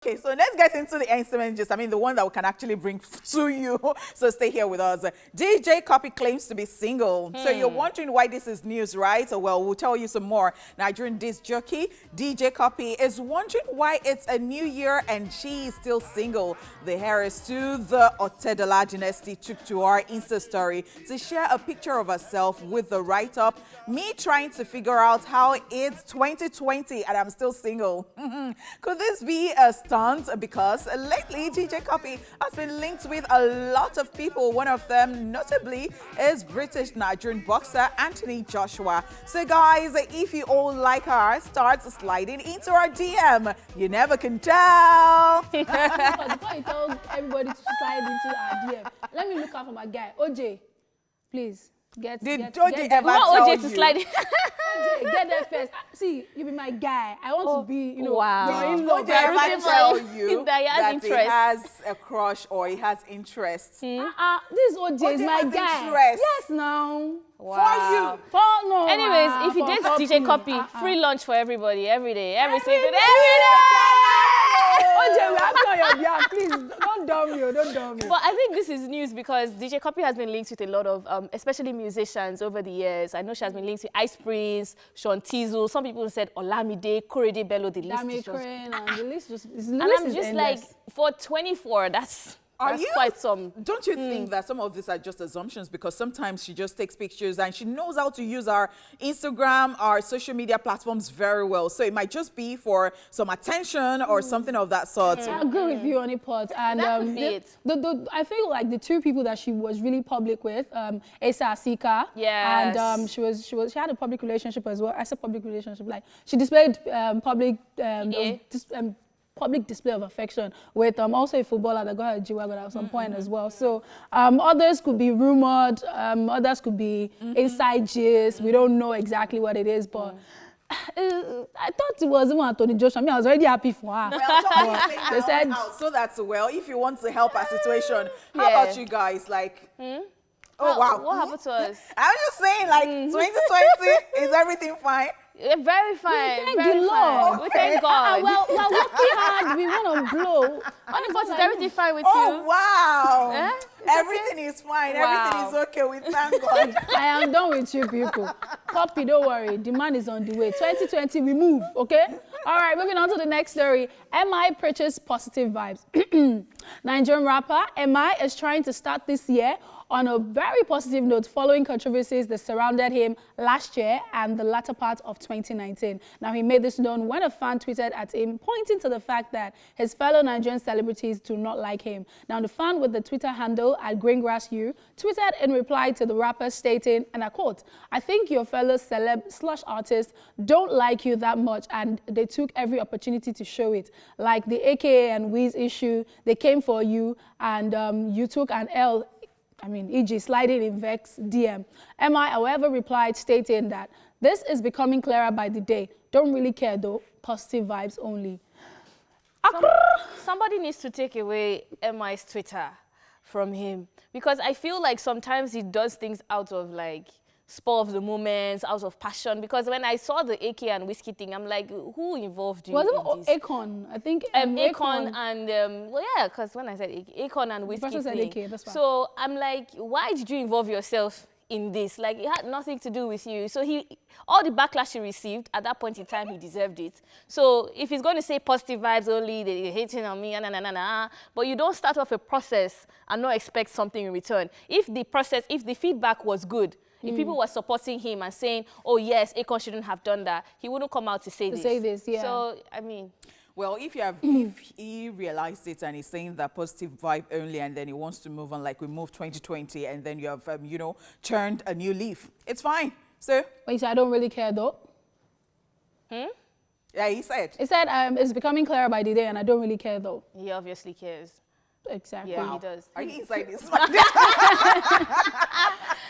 Okay, so let's get into the instrument gist. I mean, the one that we can actually bring to you. So stay here with us. DJ Cuppy claims to be single. So you're wondering why this is news, right? So, well, we'll tell you some more. Nigerian disc jockey DJ Cuppy is wondering why it's a new year and she is still single. The heiress to the Otedola dynasty took to our Insta story to share a picture of herself with the write-up, "Me trying to figure out how it's 2020 and I'm still single." Could this be a stunt? Because lately DJ Cuppy has been linked with a lot of people. One of them notably is British Nigerian boxer Anthony Joshua. So guys, if you all like her, start sliding into our DM. You never can tell. Before you tell everybody to slide into our DM, let me look out for my guy OJ. Please Did OJ ever tell OJ you? to slide? OJ, get there first. See, you be my guy. I want to be, you know, wow. your in-law. OJ ever tell you that he has he has a crush or he has interest? This OJ is my has guy. interest. Yes, now. Wow. No. Anyways, if you date DJ Cuppy, free lunch for everybody, every day, every single day, every day. OJ, we have on your behalf. Please, don't dumb me, don't dumb me. But I think this is news because DJ Cuppy has been linked with a lot of, especially musicians over the years. I know she has been linked with Ice Prince, Sean Tizzle. Some people said Olamide, Korede Bello. The list is just... The list just... And I'm just like, for 24, that's quite some. Don't you think that some of these are just assumptions? Because sometimes she just takes pictures and she knows how to use our Instagram, our social media platforms very well. So it might just be for some attention or something of that sort. I agree with you on it, Pot. And That could be it. I feel like the two people that she was really public with, Asa Asika, yes. and she had a public relationship as well. I said public relationship, like she displayed public display of affection with also a footballer that got her G-Wagon at some point as well. So others could be rumored, others could be inside gist. We don't know exactly what it is, but I thought it was even Anthony Joshua. I mean, I was already happy for her. Well, they said, so that's well. If you want to help our situation, how about you guys? Like, oh wow, What happened to us? I'm just saying, like, 2020 is everything fine? Yeah, very fine. Thank very the Lord. fine. We thank God. Well, we're working hard. We want to blow. But is everything fine with Oh you? wow! Eh? Everything is fine. Wow. Everything is okay. We thank God. I am done with you people. Cuppy, don't worry. The man is on the way. 2020, we move, okay? All right, moving on to the next story. MI preaches positive vibes. Nigerian rapper MI is trying to start this year on a very positive note following controversies that surrounded him last year and the latter part of 2019. Now, he made this known when a fan tweeted at him, pointing to the fact that his fellow Nigerian celebrities do not like him. Now, the fan with the Twitter handle at GreenGrassU tweeted in reply to the rapper stating, and I quote, "I think your fellow celeb/artists don't like you that much and they took every opportunity to show it. Like the AKA and Wiz issue, they came for you and you took an L. E.g. sliding in Vex DM. MI, however, replied stating that this is becoming clearer by the day. Don't really care though, positive vibes only." Somebody needs to take away MI's Twitter from him because I feel like sometimes he does things out of like spur of the moment, out of passion. Because when I saw the AK and whiskey thing, I'm like, who involved you? Was in it this? Akon? I think Akon and well, yeah, because when I said Akon and whiskey person said thing, AK, that's fine. so I'm like, why did you involve yourself in this? Like, it had nothing to do with you. So all the backlash he received at that point in time, he deserved it. So if he's going to say positive vibes only, they're hating on me, but you don't start off a process and not expect something in return. If the feedback was good, if people were supporting him and saying, oh yes, Akon shouldn't have done that, he wouldn't come out to say this. Yeah. So, I mean... Well, if he realized it and he's saying that positive vibe only and then he wants to move on, like we moved 2020 and then you have, turned a new leaf, it's fine. So... But he said, I don't really care though. Yeah, he said. He said, it's becoming clearer by the day and I don't really care though. He obviously cares. Exactly. Yeah, he does. Are you inside this?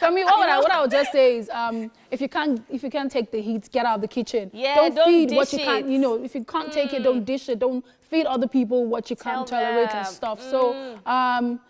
For me, what I would just say is, if you can't take the heat, get out of the kitchen. Yeah, don't feed dish what you can't. If you can't take it, don't dish it. Don't feed other people what you can't tolerate and stuff. So, and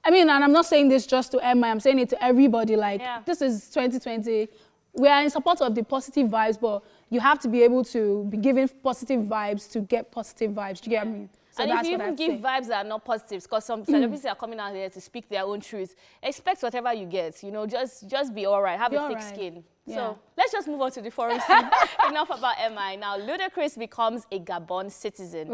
I'm not saying this just to Emma. I'm saying it to everybody. Like, this is 2020. We are in support of the positive vibes, but you have to be able to be giving positive vibes to get positive vibes. Do you get me? So and that's if you what even I'd give say. vibes that are not positive, because some celebrities are coming out here to speak their own truth, expect whatever you get. You know, just be all right. Have a thick skin. Yeah. So let's just move on to the foreign scene. Enough about MI. Now, Ludacris becomes a Gabon citizen.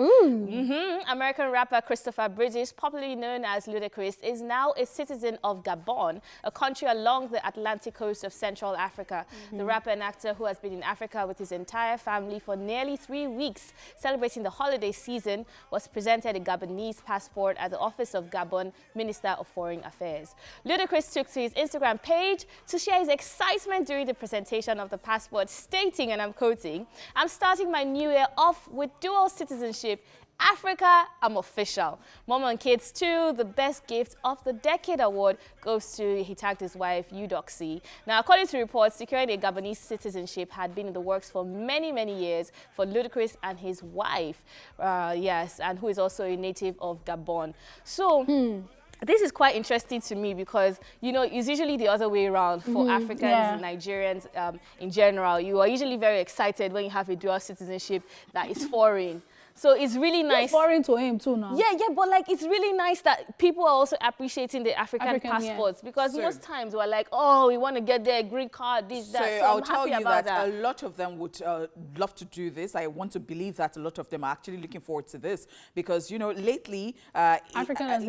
American rapper Christopher Bridges, popularly known as Ludacris, is now a citizen of Gabon, a country along the Atlantic coast of Central Africa. The rapper and actor, who has been in Africa with his entire family for nearly 3 weeks, celebrating the holiday season, was presented a Gabonese passport at the Office of Gabon Minister of Foreign Affairs. Ludacris took to his Instagram page to share his excitement during the presentation of the passport, stating, and I'm quoting, "I'm starting my new year off with dual citizenship. Africa, I'm official. Mom and kids too. The best gift of the decade award goes to," he tagged his wife, Eudoxie. Now, according to reports, securing a Gabonese citizenship had been in the works for many, many years for Ludacris and his wife, yes, and who is also a native of Gabon. So, this is quite interesting to me because, you know, it's usually the other way around for Africans and Nigerians in general. You are usually very excited when you have a dual citizenship that is foreign. So it's really nice. It's foreign to him too now. Yeah, but like it's really nice that people are also appreciating the African passports because most times we're like, oh, we want to get their green card, this, that. So I'll tell you that a lot of them would love to do this. I want to believe that a lot of them are actually looking forward to this because, you know, lately, Americans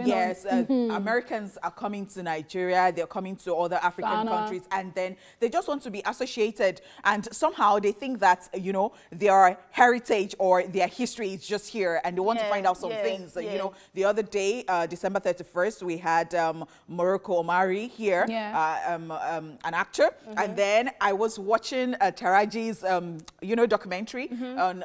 are coming to Nigeria, they're coming to other African countries, and then they just want to be associated, and somehow they think that, you know, their heritage or their history is just here, and they want to find out some things. You know, the other day, December 31st, we had Morocco Omari here, an actor, and then I was watching Taraji's, you know, documentary on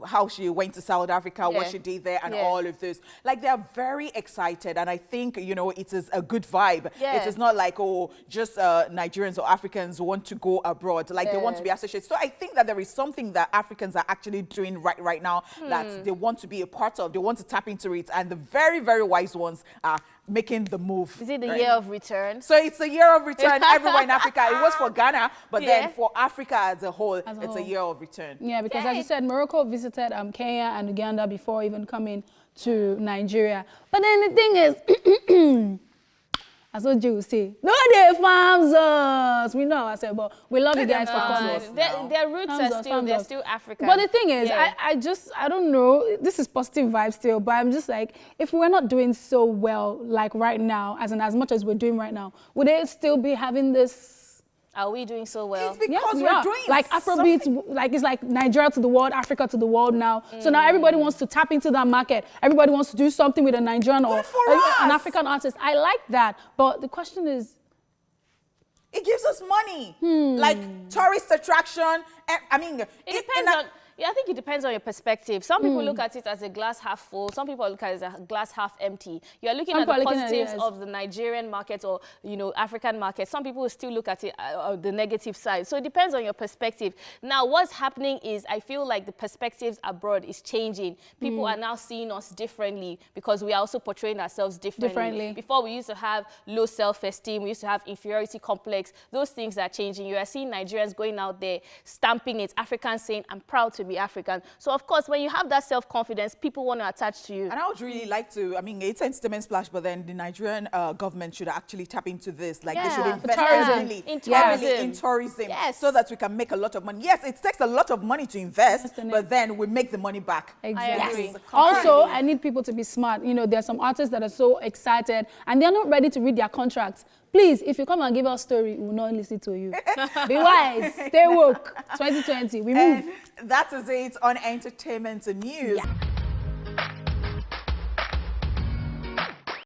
how she went to South Africa, what she did there, and all of this. Like, they're very excited, and I think, you know, it is a good vibe. It is not like, oh, just Nigerians or Africans want to go abroad. Like, they want to be associated. So I think that there is something that Africans are actually doing right now that they want to be a part of. They want to tap into it. And the very, very wise ones are making the move. Is it the year of return? So it's a year of return everywhere in Africa. It was for Ghana, but then for Africa as a whole, it's a year of return. Yeah, because as you said, Morocco visited Kenya and Uganda before even coming to Nigeria. But then the thing is, as what you say, no, they farms us. We know, I said, but we love you guys for coming. Their roots are still African. But the thing is, I don't know, this is positive vibes still, but I'm just like, if we're not doing so well, like right now, as much as we're doing right now, would they still be having this? Are we doing so well? It's because we're doing like Afrobeats, like it's like Nigeria to the world, Africa to the world now. So now everybody wants to tap into that market. Everybody wants to do something with a Nigerian or an African artist. I like that, but the question is, it gives us money, like tourist attraction. I mean, it depends on. Yeah, I think it depends on your perspective. Some people look at it as a glass half full. Some people look at it as a glass half empty. You're looking at the positives of the Nigerian market or, you know, African market. Some people will still look at it the negative side. So it depends on your perspective. Now, what's happening is I feel like the perspectives abroad is changing. People are now seeing us differently because we are also portraying ourselves differently. Before, we used to have low self-esteem. We used to have inferiority complex. Those things are changing. You are seeing Nigerians going out there, stamping it. Africans saying, I'm proud to be African. So, of course, when you have that self-confidence, people want to attach to you. And I would really like to, I mean, it's an entertainment splash, but then the Nigerian government should actually tap into this. Like, they should invest heavily in tourism so that we can make a lot of money. Yes, it takes a lot of money to invest, but then we make the money back. Exactly. I agree. Also, I need people to be smart. You know, there's some artists that are so excited and they're not ready to read their contracts. Please, if you come and give us a story, we will not listen to you. Be wise. Stay woke. 2020. We move. And that is it on entertainment news.